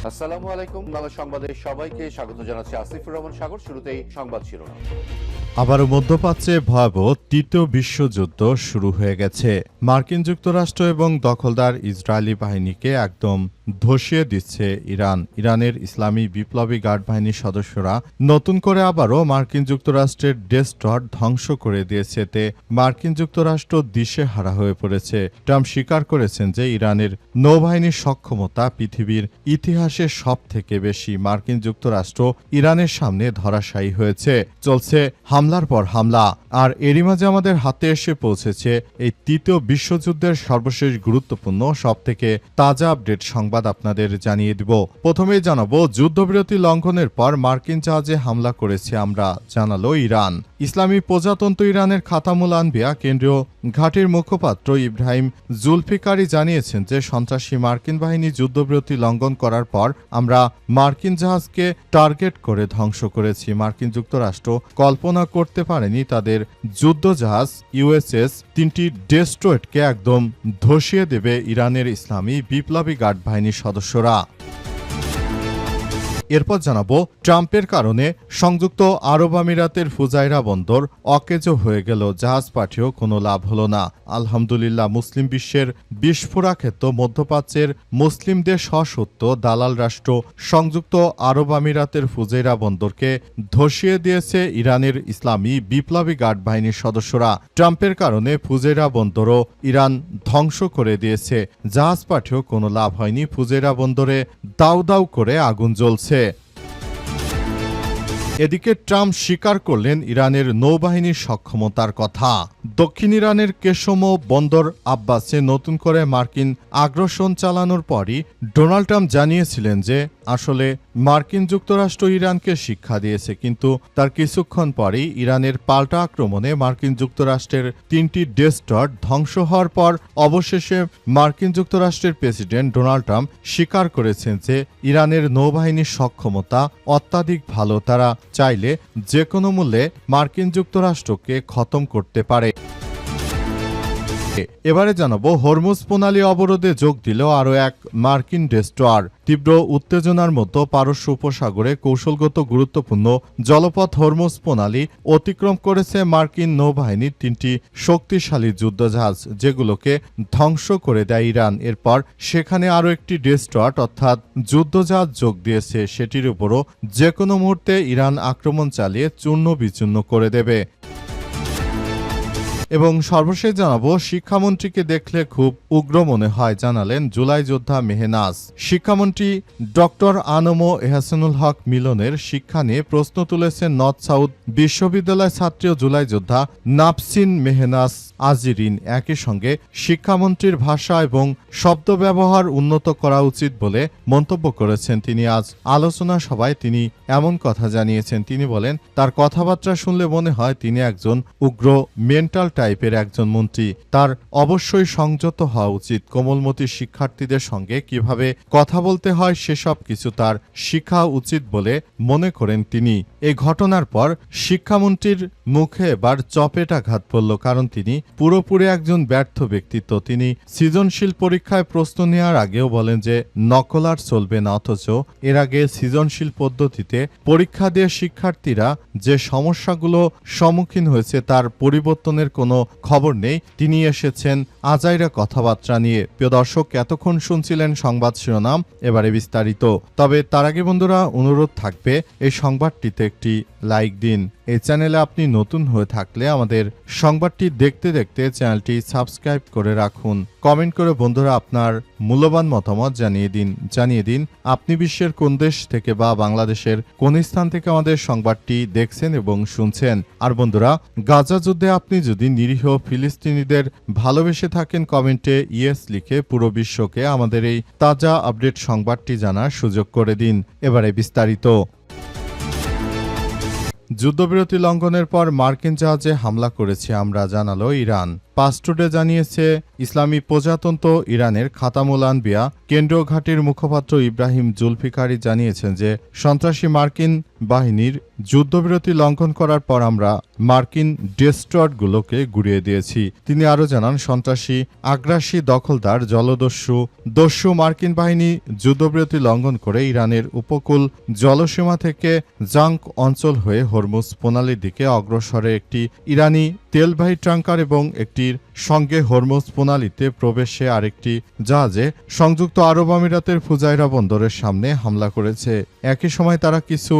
আসসালামু আলাইকুম। বাংলা সংবাদে সবাইকে স্বাগত জানাচ্ছি আসিফুর রহমান সাগর। শুরুতেই সংবাদ শিরোনাম। আবারও মধ্যপ্রাচ্যে ভয়াবহ তৃতীয় বিশ্বযুদ্ধ শুরু হয়ে গেছে। মার্কিন যুক্তরাষ্ট্র এবং দখলদার ইসরায়েলি বাহিনীকে একদম ধসিয়ে দিচ্ছে ইরান। ইরানের ইসলামী বিপ্লবী গার্ড বাহিনীর সদস্যরা নতুন করে আবারও মার্কিন যুক্তরাষ্ট্রের ডেস্ট্রট ধ্বংস করে দিয়েছে। এতে মার্কিন যুক্তরাষ্ট্র দিশেহারা হয়ে পড়েছে। ট্রাম্প স্বীকার করেছেন যে ইরানের নৌবাহিনীর সক্ষমতা পৃথিবীর ইতিহাসে সবথেকে বেশি। মার্কিন যুক্তরাষ্ট্র ইরানের সামনে ধরাশায়ী হয়েছে। চলছে হামলার পর হামলা। আর এরই মাঝে আমাদের হাতে এসে পৌঁছেছে এই তৃতীয় বিশ্বযুদ্ধের সর্বশেষ গুরুত্বপূর্ণ সবথেকে তাজা আপডেট সংবাদ আপনাদের জানিয়ে দিব। প্রথমেই জানাবো, যুদ্ধবিরতি লঙ্ঘনের পর মার্কিন জাহাজে হামলা করেছে আমরা, জানালো ইরান। ইসলামী প্রজাতন্ত্র ইরানের খাতামুল আনবিয়া কেন্দ্রীয় ঘাঁটির মুখপাত্র ইব্রাহিম জুলফিকারি জানিয়েছেন যে সন্ত্রাসী মার্কিন বাহিনী যুদ্ধবিরতি লঙ্ঘন করার পর আমরা মার্কিন জাহাজকে টার্গেট করে ধ্বংস করেছি। মার্কিন যুক্তরাষ্ট্র কল্পনা করতে পারেনি তাদের যুদ্ধজাহাজ ইউএসএস তিনটি ডেস্ট্রয়েটকে একদম ধসিয়ে দেবে ইরানের ইসলামী বিপ্লবী গার্ড বাহিনীর সদস্যরা। এরপর জানাবো, ট্রাম্পের কারণে সংযুক্ত আরব আমিরাতের ফুজাইরা বন্দর অকেজো হয়ে গেল, জাহাজ পাঠিয়েও কোনো লাভ হলো না। আলহামদুলিল্লাহ, মুসলিম বিশ্বের বিস্ফোরা ক্ষেত্র মধ্যপ্রাচ্যের মুসলিম দেশ সশত্ব দালাল রাষ্ট্র সংযুক্ত আরব আমিরাতের ফুজাইরা বন্দরকে ধসিয়ে দিয়েছে ইরানের ইসলামী বিপ্লবী গার্ড বাহিনীর সদস্যরা। ট্রাম্পের কারণে ফুজাইরা বন্দরও ইরান ধ্বংস করে দিয়েছে, জাহাজ পাঠিয়েও কোনো লাভ হয়নি। ফুজাইরা বন্দরে দাউ দাউ করে আগুন জ্বলছে। এদিকে ট্রাম্প স্বীকার করলেন ইরানের নৌবাহিনীর সক্ষমতার কথা। দক্ষিণ ইরানের কেশম বন্দর আব্বাসে নতুন করে মার্কিন আগ্রাসন চালানোর পরই ডোনাল্ড ট্রাম্প জানিয়েছিলেন যে আসলে মার্কিন যুক্তরাষ্ট্র ইরানকে শিক্ষা দিয়েছে, কিন্তু তার কিছুক্ষণ পরেই ইরানের পাল্টা আক্রমণে মার্কিন যুক্তরাষ্ট্রের তিনটি ডেস্ট্রট ধ্বংস হওয়ার পর অবশেষে মার্কিন যুক্তরাষ্ট্রের প্রেসিডেন্ট ডোনাল্ড ট্রাম্প স্বীকার করেছেন যে ইরানের নৌবাহিনীর সক্ষমতা অত্যাধিক ভালো, তারা চাইলে যে কোনো মূল্যে মার্কিন যুক্তরাষ্ট্রকে খতম করতে পারে। এবারে জানাবো, হরমুজ প্রণালী অবরোধে যোগ দিল আরও এক মার্কিন ডেস্ট্রয়ার। তীব্র উত্তেজনার মতো পারস্য উপসাগরে কৌশলগত গুরুত্বপূর্ণ জলপথ হরমুজ প্রণালী অতিক্রম করেছে মার্কিন নৌবাহিনীর তিনটি শক্তিশালী যুদ্ধজাহাজ, যেগুলোকে ধ্বংস করে দেয় ইরান। এরপর সেখানে আরও একটি ডেস্ট্রয়ার অর্থাৎ যুদ্ধজাহাজ যোগ দিয়েছে। সেটির উপরও যে কোনো মুহূর্তে ইরান আক্রমণ চালিয়ে চূর্ণ বিচূর্ণ করে দেবে। এবং সর্বশেষ জানাবো, শিক্ষামন্ত্রীকে দেখলে খুব উগ্র মনে হয়, জানালেন জুলাই যোদ্ধা মেহনাজ। শিক্ষামন্ত্রী ডক্টর আনমো এহসানুল হক মিলনের শিক্ষা নিয়ে প্রশ্ন তুলেছেন নর্থ সাউথ বিশ্ববিদ্যালয় ছাত্রী ও জুলাই যোদ্ধা নাফসিন মেহনাজ আজিরিন। একই সঙ্গে শিক্ষামন্ত্রীর ভাষা এবং শব্দ ব্যবহার উন্নত করা উচিত বলে মন্তব্য করেছেন তিনি। আজ আলোচনা সভায় তিনি এমন কথা জানিয়েছেন। তিনি বলেন, তার কথাবার্তা শুনলে মনে হয় তিনি একজন উগ্র মেন্টাল টাইপের একজন মন্ত্রী। তার অবশ্যই সংযত হওয়া উচিত। কোমলমতি শিক্ষার্থীদের সঙ্গে কিভাবে কথা বলতে হয় সেসব কিছু তার শিখা উচিত বলে মনে করেন তিনি। এই ঘটনার পর শিক্ষামন্ত্রীর মুখে এবার চপেটাঘাত পড়ল, কারণ তিনি পুরোপুরি একজন ব্যর্থ ব্যক্তিত্ব। তিনি সৃজনশীল পরীক্ষায় প্রশ্ন নেওয়ার আগেও বলেন যে নকল আর চলবে না, অথচ এর আগে সৃজনশীল পদ্ধতিতে পরীক্ষা দিয়ে শিক্ষার্থীরা যে সমস্যাগুলো সম্মুখীন হয়েছে তার পরিবর্তনের কোনো খবর নেই। তিনি এসেছেন আজাইরা কথাবার্তা নিয়ে। প্রিয় দর্শক, এতক্ষণ শুনছিলেন সংবাদ শিরোনাম, এবারে বিস্তারিত। তবে তার আগে বন্ধুরা অনুরোধ থাকবে, এই সংবাদটিতে একটি লাইক দিন। এই চ্যানেলে আপনি নতুন হয়ে থাকলে আমাদের সংবাদটি দেখতে দেখতে চ্যানেলটি সাবস্ক্রাইব করে রাখুন। কমেন্ট করে বন্ধুরা আপনার মূল্যবান মতামত জানিয়ে দিন আপনি বিশ্বের কোন দেশ থেকে বা বাংলাদেশের কোন স্থান থেকে আমাদের সংবাদটি দেখছেন এবং শুনছেন। আর বন্ধুরা, গাজা যুদ্ধে আপনি যদি নিরীহ ফিলিস্তিনিদের ভালোবেসে থাকেন, কমেন্টে ইয়েস লিখে পুরো বিশ্বকে আমাদের এই তাজা আপডেট সংবাদটি জানার সুযোগ করে দিন। এবারে বিস্তারিত। যুদ্ধবিরতি লঙ্ঘনের পর মার্কিন জাহাজে হামলা করেছি আমরা, জানালো ইরান। পাসটুডে জানিয়েছে, ইসলামী প্রজাতন্ত্র ইরানের খাতামুল আনবিয়া কেন্দ্রীয় ঘাঁটির মুখপাত্র ইব্রাহিম জুলফিকারি জানিয়েছেন যে সন্ত্রাসী মার্কিন বাহিনীর যুদ্ধবিরতি লঙ্ঘন করার পর আমরা মার্কিন ডেস্ট্রয়ারগুলোকে গুড়িয়ে দিয়েছি। তিনি আরও জানান, সন্ত্রাসী আগ্রাসী দখলদার দস্যু মার্কিন বাহিনী যুদ্ধবিরতি লঙ্ঘন করে ইরানের উপকূল জলসীমা থেকে জাঙ্ক অঞ্চল হয়ে হরমুজ প্রণালীর দিকে অগ্রসরে একটি ইরানি তেলবাহী ট্যাঙ্কার এবং একটির সঙ্গে হরমুজ প্রণালীতে প্রবেশে আরেকটি জাহাজে সংযুক্ত আরব আমিরাতের ফুজাইরা বন্দরের সামনে হামলা করেছে। একই সময় তারা কিছু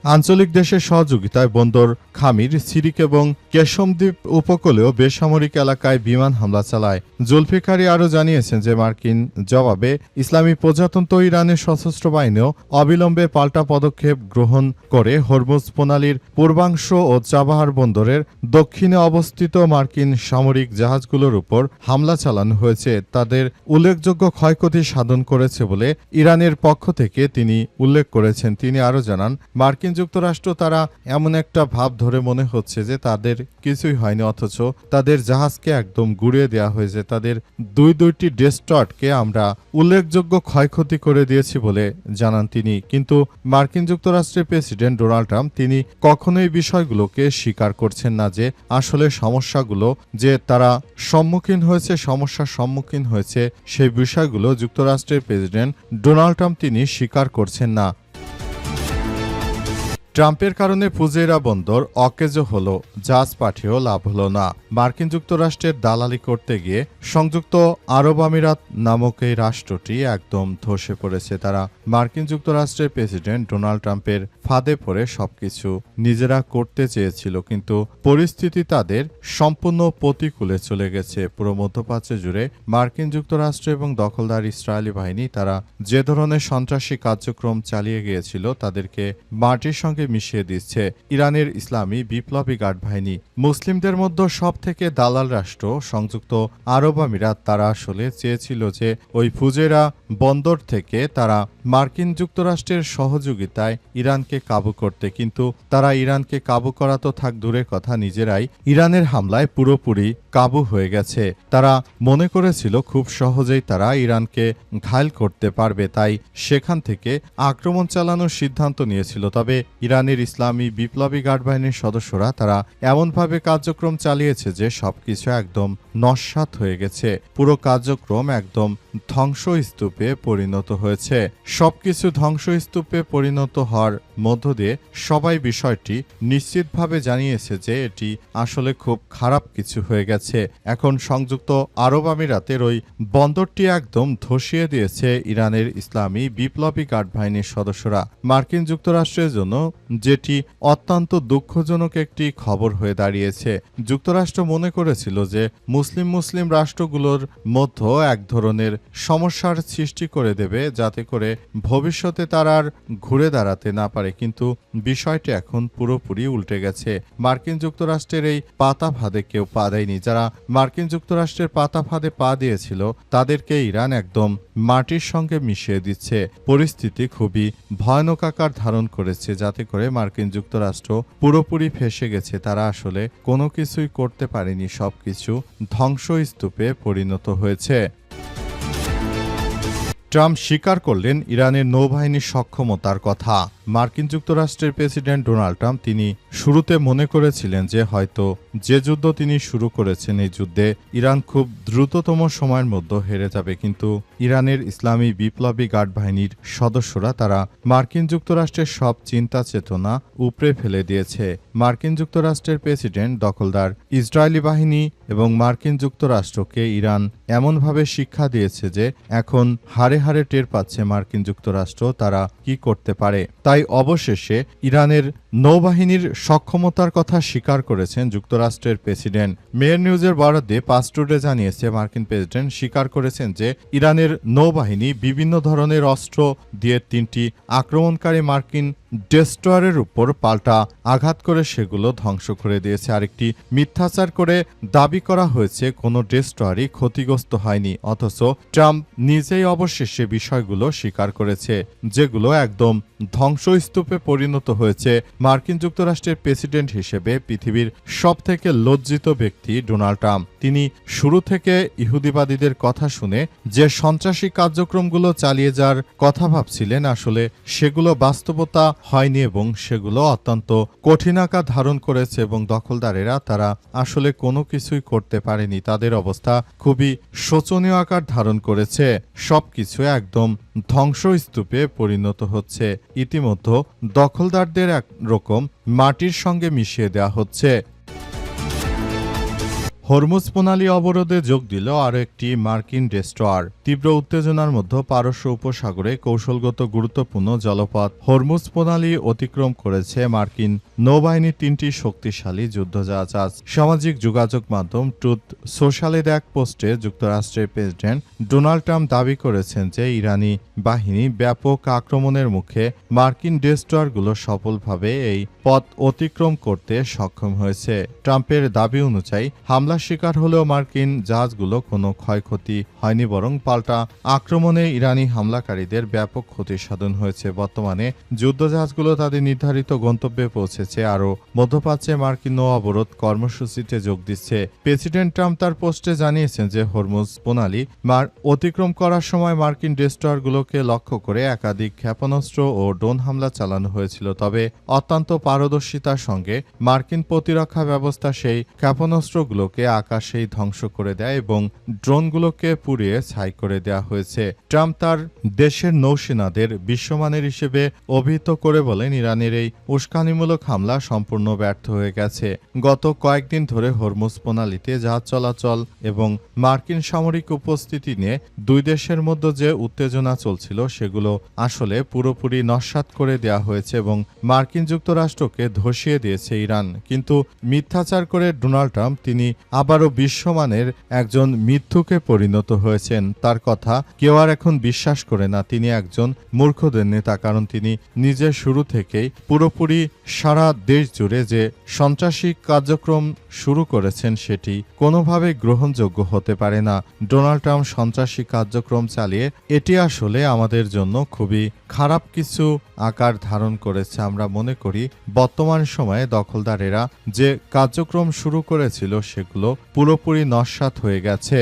আঞ্চলিক দেশের সহযোগিতায় বন্দর খামির, সিরিক এবং কেশমদ্বীপ উপকূলেও বেসামরিক এলাকায় বিমান হামলা চালায়। জুলফিকারি আরও জানিয়েছেন যে মার্কিন জবাবে ইসলামী প্রজাতন্ত্র ইরানের সশস্ত্র বাহিনীও অবিলম্বে পাল্টা পদক্ষেপ গ্রহণ করে হরমুজ প্রণালীর পূর্বাংশ ও চাবাহার বন্দরের দক্ষিণে অবস্থিত মার্কিন সামরিক জাহাজগুলোর উপর হামলা চালানো হয়েছে। তাদের উল্লেখযোগ্য ক্ষয়ক্ষতি সাধন করেছে বলে ইরানের পক্ষ থেকে তিনি উল্লেখ করেছেন। তিনি আরও জানান, মার্কিন যুক্তরাষ্ট্র তারা এমন একটা ভাব ধরে মনে হচ্ছে যে তাদের কিছুই হয়নি, অথচ তাদের জাহাজকে একদম গুড়িয়ে দেওয়া হয়েছে। তাদের দুইটি ডেস্ট্রয়ারকে আমরা উল্লেখযোগ্য ক্ষয়ক্ষতি করে দিয়েছি বলে জানান তিনি। কিন্তু মার্কিন যুক্তরাষ্ট্রের প্রেসিডেন্ট ডোনাল্ড ট্রাম্প তিনি কখনোই বিষয়গুলোকে স্বীকার করছেন না যে আসলে সমস্যাগুলো যে তারা সমস্যার সম্মুখীন হয়েছে সেই বিষয়গুলো যুক্তরাষ্ট্রের প্রেসিডেন্ট ডোনাল্ড ট্রাম্প তিনি স্বীকার করছেন না। ট্রাম্পের কারণে ফুজেইরা বন্দর অকেজো হল, জাহাজ পাঠিয়েও লাভ হল না। মার্কিন যুক্তরাষ্ট্রের দালালি করতে গিয়ে সংযুক্ত আরব আমিরাত নামক এই রাষ্ট্রটি একদম ধসে পড়েছে। তারা মার্কিন যুক্তরাষ্ট্রের প্রেসিডেন্ট ডোনাল্ড ট্রাম্পের ফাঁদে পড়ে সবকিছু নিজেরা করতে চেয়েছিল, কিন্তু পরিস্থিতি তাদের সম্পূর্ণ প্রতিকূলে চলে গেছে। পুরো মধ্যপ্রাচ্য জুড়ে মার্কিন যুক্তরাষ্ট্র এবং দখলদার ইসরায়েলি বাহিনী তারা যে ধরনের সন্ত্রাসী কার্যক্রম চালিয়ে গিয়েছিল তাদেরকে মাটির সঙ্গে মিশিয়ে দিচ্ছে ইরানের ইসলামী বিপ্লবী গার্ড বাহিনী। মুসলিমদের মধ্যে সব থেকে দালাল রাষ্ট্র সংযুক্ত আরব আমিরাত তারা আসলে চেয়েছিল যে ওই ফুজেইরা বন্দর থেকে তারা মার্কিন যুক্তরাষ্ট্রের সহযোগিতায় ইরানকে কাবু করতে, কিন্তু তারা ইরানকে কাবু করা তো থাক দূরের কথা, নিজেরাই ইরানের হামলায় পুরোপুরি কাবু হয়ে গেছে। তারা মনে করেছিল খুব সহজেই তারা ইরানকে ঘায়েল করতে পারবে, তাই সেখান থেকে আক্রমণ চালানোর সিদ্ধান্ত নিয়েছিল। তবে ইরানের ইসলামী বিপ্লবী গার্ড বাহিনীর সদস্যরা তারা এমনভাবে কার্যক্রম চালিয়েছে যে সবকিছু একদম নস্যাৎ হয়ে গেছে। পুরো কার্যক্রম একদম ধ্বংসস্তূপে পরিণত হয়েছে। সবকিছু ধ্বংসস্তূপে পরিণত হওয়ার মধ্য দিয়ে সবাই বিষয়টি নিশ্চিতভাবে জানিয়েছে যে এটি আসলে খুব খারাপ কিছু হয়ে গেছে। এখন সংযুক্ত আরব আমিরাতের ওই বন্দরটি একদম ধসিয়ে দিয়েছে ইরানের ইসলামী বিপ্লবী গার্ড বাহিনীর সদস্যরা। মার্কিন যুক্তরাষ্ট্রের জন্য যেটি অত্যন্ত দুঃখজনক একটি খবর হয়ে দাঁড়িয়েছে। যুক্তরাষ্ট্র মনে করেছিল যে মুসলিম রাষ্ট্রগুলোর মধ্যে এক ধরনের সমস্যার সৃষ্টি করে দেবে যাতে করে ভবিষ্যতে তারা আর ঘুরে দাঁড়াতে না পারে, কিন্তু বিষয়টি এখন পুরোপুরি উল্টে গেছে। মার্কিন যুক্তরাষ্ট্রের এই পাতা ফাঁদে কেউ পা দেয়নি। যারা মার্কিন যুক্তরাষ্ট্রের পাতা ফাঁদে পা দিয়েছিল তাদেরকে ইরান একদম মাটির সঙ্গে মিশিয়ে দিচ্ছে। পরিস্থিতি খুবই ভয়ানক আকার ধারণ করেছে, যাতে করে মার্কিন যুক্তরাষ্ট্র পুরোপুরি ফেঁসে গেছে। তারা আসলে কোনো কিছুই করতে পারেনি, সবকিছু ধ্বংসস্তূপে পরিণত হয়েছে। ট্রাম্প স্বীকার করলেন ইরানের নৌবাহিনীর সক্ষমতার কথা। মার্কিন যুক্তরাষ্ট্রের প্রেসিডেন্ট ডোনাল্ড ট্রাম্প তিনি শুরুতে মনে করেছিলেন যে হয়তো যে যুদ্ধ তিনি শুরু করেছেন এই যুদ্ধে ইরান খুব দ্রুততম সময়ের মধ্যে হেরে যাবে, কিন্তু ইরানের ইসলামী বিপ্লবী গার্ড বাহিনীর সদস্যরা তারা মার্কিন যুক্তরাষ্ট্রের সব চিন্তা চেতনা উপড়ে ফেলে দিয়েছে। মার্কিন যুক্তরাষ্ট্রের প্রেসিডেন্ট দখলদার ইসরায়েলি বাহিনী এবং মার্কিন যুক্তরাষ্ট্রকে ইরান এমনভাবে শিক্ষা দিয়েছে যে এখন হারে হারে টের পাচ্ছে মার্কিন যুক্তরাষ্ট্র তারা কি করতে পারে। তাই অবশেষে ইরানের নৌবাহিনীর সক্ষমতার কথা স্বীকার করেছেন যুক্তরাষ্ট্রের প্রেসিডেন্ট। মেয়র নিউজের বরাদ্দে পাসটুডে জানিয়েছে মার্কিন প্রেসিডেন্ট স্বীকার করেছেন যে ইরানের নৌবাহিনী বিভিন্ন ধরনের অস্ত্র দিয়ে 3টি আক্রমণকারী মার্কিন ডেস্ট্রয়ারের উপর পাল্টা আঘাত করে সেগুলো ধ্বংস করে দিয়েছে। আরেকটি মিথ্যাচার করে দাবি করা হয়েছে কোনো ডেস্ট্রয়ারই ক্ষতিগ্রস্ত হয়নি, অথচ ট্রাম্প নিজেই অবশেষে বিষয়গুলো স্বীকার করেছে যেগুলো একদম ধ্বংসস্তূপে পরিণত হয়েছে মার্কিন যুক্তরাষ্ট্রের প্রেসিডেন্ট হিসেবে পৃথিবীর সবথেকে লজ্জিত ব্যক্তি ডোনাল্ড ট্রাম্প। তিনি শুরু থেকে ইহুদিবাদীদের কথা শুনে যে সন্ত্রাসী কার্যক্রমগুলো চালিয়ে যাওয়ার কথা ভাবছিলেন, আসলে সেগুলো বাস্তবতা হয়নি এবং সেগুলো অত্যন্ত কঠিন আকার ধারণ করেছে এবং দখলদারেরা তারা আসলে কোনো কিছুই করতে পারেনি। তাদের অবস্থা খুবই শোচনীয় আকার ধারণ করেছে। সবকিছু একদম ধ্বংসস্তূপে পরিণত হচ্ছে। ইতিমধ্যে দখলদারদের একরকম মাটির সঙ্গে মিশিয়ে দেওয়া হচ্ছে। হরমুজ প্রণালী অবরোধে যোগ দিল আরও একটি মার্কিন ডেস্ট্রয়ার। তীব্র উত্তেজনার মধ্যে পারস্য উপসাগরে কৌশলগত গুরুত্বপূর্ণ জলপথ হরমুজ প্রণালী অতিক্রম করেছে মার্কিন নৌবাহিনীর 3টি শক্তিশালী যুদ্ধজাহাজ। সামাজিক যোগাযোগ মাধ্যম ট্রুথ সোশ্যালের এক পোস্টে যুক্তরাষ্ট্রের প্রেসিডেন্ট ডোনাল্ড ট্রাম্প দাবি করেছেন যে ইরানি বাহিনী ব্যাপক আক্রমণের মুখে মার্কিন ডেস্ট্রয়ারগুলো সফলভাবে এই পথ অতিক্রম করতে সক্ষম হয়েছে। ট্রাম্পের দাবি অনুযায়ী হামলা শিকার হলেও মার্কিন জাহাজগুলো কোনো ক্ষয়ক্ষতি হয়নি, বরং পাল্টা আক্রমণে ইরানি হামলাকারীদের ব্যাপক ক্ষতি সাধন হয়েছে। বর্তমানে যুদ্ধজাহাজগুলো তাদের নির্ধারিত গন্তব্যে পৌঁছেছে। আরও মধ্যপ্রাচ্যে মার্কিন নৌ অবরোধ কর্মসূচিতে যোগ দিচ্ছে। প্রেসিডেন্ট ট্রাম্প তার পোস্টে জানিয়েছেন যে হরমুজ প্রণালী অতিক্রম করার সময় মার্কিন ডেস্ট্রয়ারগুলোকে লক্ষ্য করে একাধিক ক্ষেপণাস্ত্র ও ড্রোন হামলা চালানো হয়েছিল। তবে অত্যন্ত পারদর্শিতার সঙ্গে মার্কিন প্রতিরক্ষা ব্যবস্থা সেই ক্ষেপণাস্ত্রগুলোকে আকাশেই ধ্বংস করে দেয় এবং ড্রোনগুলোকে পুড়িয়ে ছাই করে দেওয়া হয়েছে। ট্রাম্প তার দেশের নৌসেনাদের বিশ্বমানের হিসেবে অভিহিত করে বলেন, ইরানের এই উস্কানিমূলক হামলা সম্পূর্ণ ব্যর্থ হয়ে গেছে। গত কয়েকদিন ধরে হরমুজ প্রণালীতে জাহাজ চলাচল এবং মার্কিন সামরিক উপস্থিতি নিয়ে দুই দেশের মধ্যে যে উত্তেজনা চলছিল সেগুলো আসলে পুরোপুরি নস্যাৎ করে দেওয়া হয়েছে এবং মার্কিন যুক্তরাষ্ট্রকে ধসিয়ে দিয়েছে ইরান। কিন্তু মিথ্যাচার করে ডোনাল্ড ট্রাম্প তিনি আবারও বিশ্বমানের একজন মিথ্যুকে পরিণত হয়েছেন। তার কথা কেউ আর এখন বিশ্বাস করে না। তিনি একজন মূর্খদের নেতা, কারণ তিনি নিজে শুরু থেকেই পুরোপুরি সারা দেশ জুড়ে যে সন্ত্রাসী কার্যক্রম শুরু করেছেন সেটি কোনোভাবে গ্রহণযোগ্য হতে পারে না। ডোনাল্ড ট্রাম্প সন্ত্রাসী কার্যক্রম চালিয়ে এটি আসলে আমাদের জন্য খুবই খারাপ কিছু আকার ধারণ করেছে। আমরা মনে করি বর্তমান সময়ে দখলদারেরা যে কার্যক্রম শুরু করেছিল সেগুলো পুরোপুরি নস্যাৎ হয়ে গেছে।